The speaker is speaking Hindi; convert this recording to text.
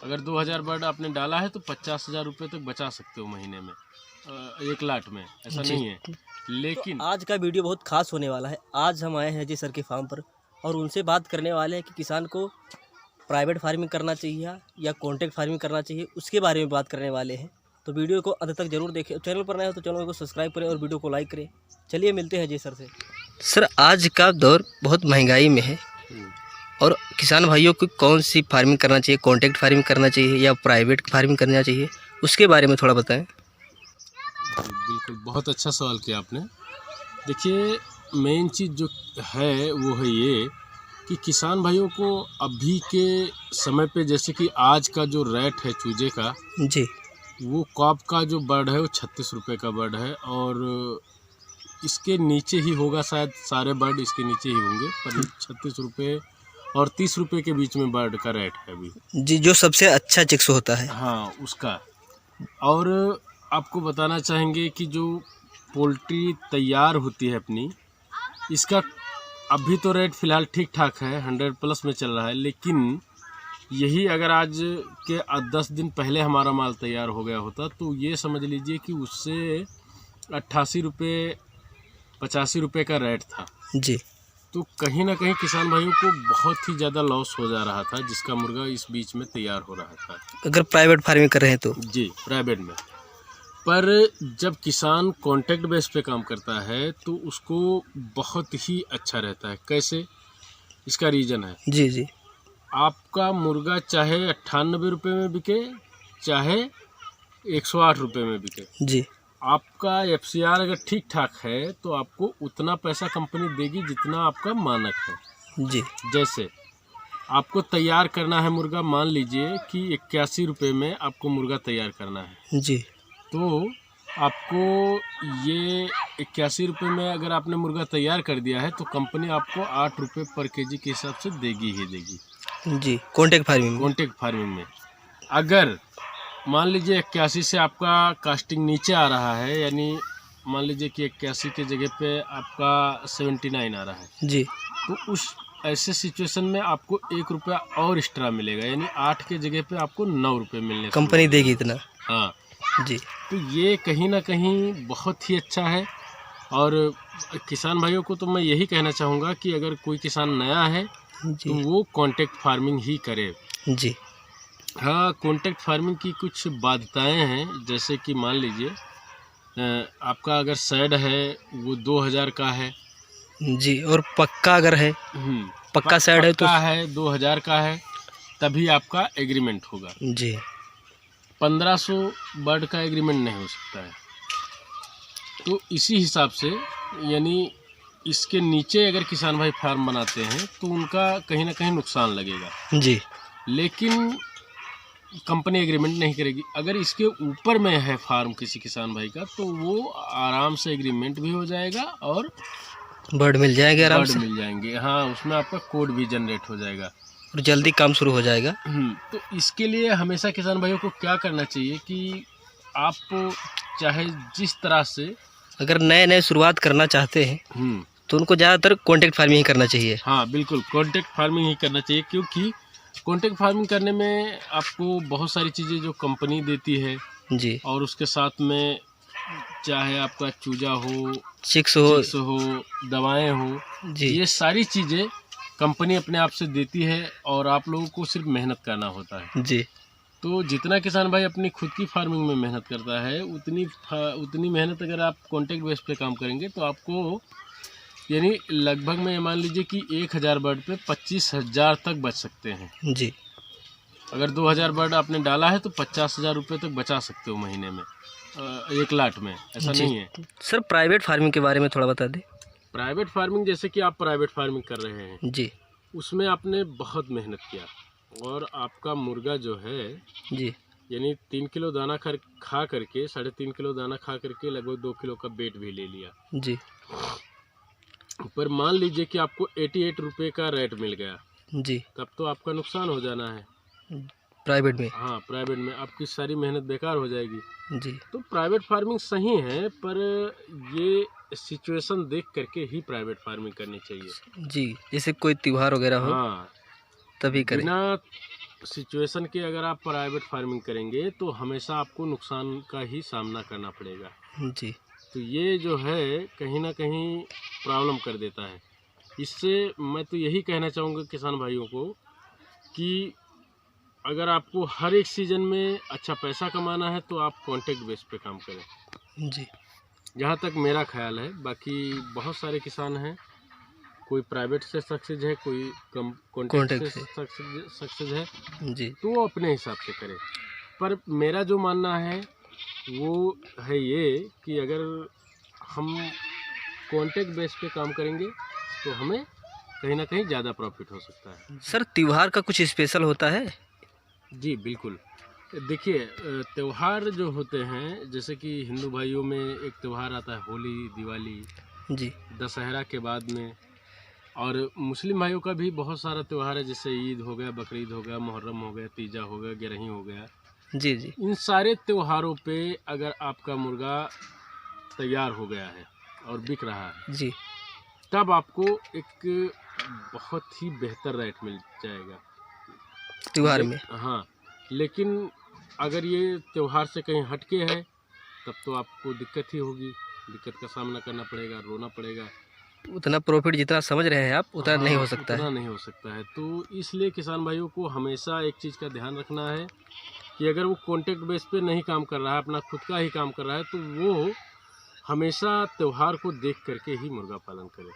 अगर 2000 बर्ड आपने डाला है तो 50,000 रुपये तक बचा सकते हो महीने में, एक लाट में, ऐसा नहीं है। लेकिन तो आज का वीडियो बहुत खास होने वाला है। आज हम आए हैं अजय सर के फार्म पर और उनसे बात करने वाले हैं कि किसान को प्राइवेट फार्मिंग करना चाहिए या कॉन्ट्रैक्ट फार्मिंग करना चाहिए, उसके बारे में बात करने वाले हैं। तो वीडियो को अंत तक जरूर देखें। चैनल पर नए हो तो चैनल को सब्सक्राइब करें और वीडियो को लाइक करें। चलिए मिलते हैं अजय सर से। सर, आज का दौर बहुत महंगाई में है और किसान भाइयों को कौन सी फार्मिंग करना चाहिए, कॉन्ट्रैक्ट फार्मिंग करना चाहिए या प्राइवेट फार्मिंग करना चाहिए, उसके बारे में थोड़ा बताएं। बिल्कुल, बहुत अच्छा सवाल किया आपने। देखिए, मेन चीज़ जो है वो है ये कि किसान भाइयों को अभी के समय पे, जैसे कि आज का जो रेट है चूजे का जी, वो कॉप का जो बर्ड है वो 36 रुपये का बर्ड है और इसके नीचे ही होगा, शायद सारे बर्ड इसके नीचे ही होंगे, पर 36 रुपये और 30 रुपये के बीच में बर्ड का रेट है अभी। जी, जो सबसे अच्छा चिक्स होता है। हाँ, उसका। और आपको बताना चाहेंगे कि जो पोल्ट्री तैयार होती है अपनी, इसका अभी तो रेट फ़िलहाल ठीक ठाक है, 100 प्लस में चल रहा है। लेकिन यही अगर आज के 10 दिन पहले हमारा माल तैयार हो गया होता तो ये समझ लीजिए कि उससे 88 रुपये 85 रुपये का रेट था। जी, तो कहीं ना कहीं किसान भाइयों को बहुत ही ज़्यादा लॉस हो जा रहा था, जिसका मुर्गा इस बीच में तैयार हो रहा था। अगर प्राइवेट फार्मिंग कर रहे हैं तो जी, प्राइवेट में। पर जब किसान कॉन्ट्रैक्ट बेस पे काम करता है तो उसको बहुत ही अच्छा रहता है। कैसे? इसका रीज़न है, जी, जी, आपका मुर्गा चाहे 98 रुपये में बिके, चाहे 108 रुपये में बिके, जी, आपका FCR अगर ठीक ठाक है तो आपको उतना पैसा कंपनी देगी जितना आपका मानक है। जी, जैसे आपको तैयार करना है मुर्गा, मान लीजिए कि 81 रुपये में आपको मुर्गा तैयार करना है, जी, तो आपको ये 81 रुपये में अगर आपने मुर्गा तैयार कर दिया है तो कंपनी आपको 8 रुपये पर केजी के हिसाब से देगी ही देगी। जी, कॉन्ट्रैक्ट फार्मिंग में। कॉन्ट्रैक्ट फार्मिंग में अगर मान लीजिए 81 से आपका कास्टिंग नीचे आ रहा है, यानी मान लीजिए कि 81 के जगह पे आपका 79 आ रहा है, जी, तो उस ऐसे सिचुएशन में आपको 1 रुपया और एक्स्ट्रा मिलेगा, यानी 8 के जगह पे आपको 9 रुपये मिलने कंपनी देगी इतना। हाँ, जी, तो ये कहीं ना कहीं बहुत ही अच्छा है। और किसान भाइयों को तो मैं यही कहना चाहूँगा कि अगर कोई किसान नया है तो जी, वो कॉन्ट्रैक्ट फार्मिंग ही करे। जी, हाँ, कॉन्ट्रैक्ट फार्मिंग की कुछ बाध्यताएं हैं, जैसे कि मान लीजिए आपका अगर शेड है वो 2000 का है। जी, और पक्का अगर है, पक्का शेड है तो पक्का है 2000 का है, तभी आपका एग्रीमेंट होगा। जी, 1500 बर्ड का एग्रीमेंट नहीं हो सकता है। तो इसी हिसाब से, यानी इसके नीचे अगर किसान भाई फार्म बनाते हैं तो उनका कहीं ना कहीं नुकसान लगेगा, जी, लेकिन कंपनी एग्रीमेंट नहीं करेगी। अगर इसके ऊपर में है फार्म किसी किसान भाई का तो वो आराम से एग्रीमेंट भी हो जाएगा और बर्ड मिल जाएंगे आराम बर्ड से मिल जाएंगे। हाँ, उसमें आपका कोड भी जनरेट हो जाएगा और जल्दी काम शुरू हो जाएगा। तो इसके लिए हमेशा किसान भाइयों को क्या करना चाहिए कि आप चाहे जिस तरह से, अगर नए नए शुरुआत करना चाहते हैं तो उनको ज़्यादातर कॉन्ट्रैक्ट फार्मिंग ही करना चाहिए। हाँ बिल्कुल, कॉन्ट्रैक्ट फार्मिंग ही करना चाहिए, क्योंकि कॉन्ट्रैक्ट फार्मिंग करने में आपको बहुत सारी चीज़ें जो कंपनी देती है, जी, और उसके साथ में चाहे आपका चूजा हो, चिक्स हो, दवाएं हो, जी, ये सारी चीज़ें कंपनी अपने आप से देती है और आप लोगों को सिर्फ मेहनत करना होता है। जी, तो जितना किसान भाई अपनी खुद की फार्मिंग में मेहनत करता है, उतनी मेहनत अगर आप कॉन्ट्रैक्ट बेस पे काम करेंगे तो आपको, यानी लगभग में मान लीजिए कि 1000 बर्ड पे 25,000 तक बच सकते हैं। जी, अगर 2000 बर्ड आपने डाला है तो 50,000 रुपये तक बचा सकते हो महीने में, एक लाट में, ऐसा जी। नहीं है। सर, प्राइवेट फार्मिंग के बारे में थोड़ा बता दें। प्राइवेट फार्मिंग, जैसे कि आप प्राइवेट फार्मिंग कर रहे हैं, जी, उसमें आपने बहुत मेहनत किया और आपका मुर्गा जो है, जी, यानी 3 किलो दाना खा करके, 3.5 किलो दाना खा करके लगभग 2 किलो का वेट भी ले लिया। जी, पर मान लीजिए कि आपको 88 रुपये का रेट मिल गया, जी, तब तो आपका नुकसान हो जाना है। प्राइवेट में। हाँ, प्राइवेट में आपकी सारी मेहनत बेकार हो जाएगी। जी, तो प्राइवेट फार्मिंग सही है, पर ये सिचुएशन देख करके ही प्राइवेट फार्मिंग करनी चाहिए। जी, जैसे कोई त्योहार वगैरह हो हाँ, तभी करें। बिना सिचुएशन के अगर आप प्राइवेट फार्मिंग करेंगे तो हमेशा आपको नुकसान का ही सामना करना पड़ेगा। जी तो ये जो है कहीं ना कहीं प्रॉब्लम कर देता है। इससे मैं तो यही कहना चाहूँगा किसान भाइयों को कि अगर आपको हर एक सीज़न में अच्छा पैसा कमाना है तो आप कॉन्ट्रैक्ट बेस पे काम करें। जी जहाँ तक मेरा ख्याल है, बाकी बहुत सारे किसान हैं, कोई प्राइवेट से सक्सेस है, कोई कम कॉन्ट्रैक्ट से सक्सेस है, जी तो वो अपने हिसाब से करे। पर मेरा जो मानना है वो है ये कि अगर हम कॉन्ट्रैक्ट बेस पे काम करेंगे तो हमें कहीं ना कहीं ज़्यादा प्रॉफिट हो सकता है। सर, त्योहार का कुछ स्पेशल होता है? जी बिल्कुल। देखिए त्यौहार जो होते हैं, जैसे कि हिंदू भाइयों में एक त्यौहार आता है होली, दिवाली, जी दशहरा के बाद में, और मुस्लिम भाइयों का भी बहुत सारा त्यौहार है, जैसे ईद हो गया, बकरीद हो गया, मुहर्रम हो गया, तीजा हो गया, ग्यारही हो गया। जी जी इन सारे त्योहारों पे अगर आपका मुर्गा तैयार हो गया है और बिक रहा है, जी तब आपको एक बहुत ही बेहतर रेट मिल जाएगा त्योहार में। हाँ, लेकिन अगर ये त्यौहार से कहीं हटके है तब तो आपको दिक्कत ही होगी, दिक्कत का सामना करना पड़ेगा, रोना पड़ेगा। उतना प्रॉफिट जितना समझ रहे हैं आप उतना नहीं हो सकता उतना है। नहीं हो सकता है। तो इसलिए किसान भाइयों को हमेशा एक चीज़ का ध्यान रखना है कि अगर वो कॉन्ट्रैक्ट बेस पे नहीं काम कर रहा है, अपना खुद का ही काम कर रहा है, तो वो हमेशा त्यौहार को देख करके ही मुर्गा पालन करे।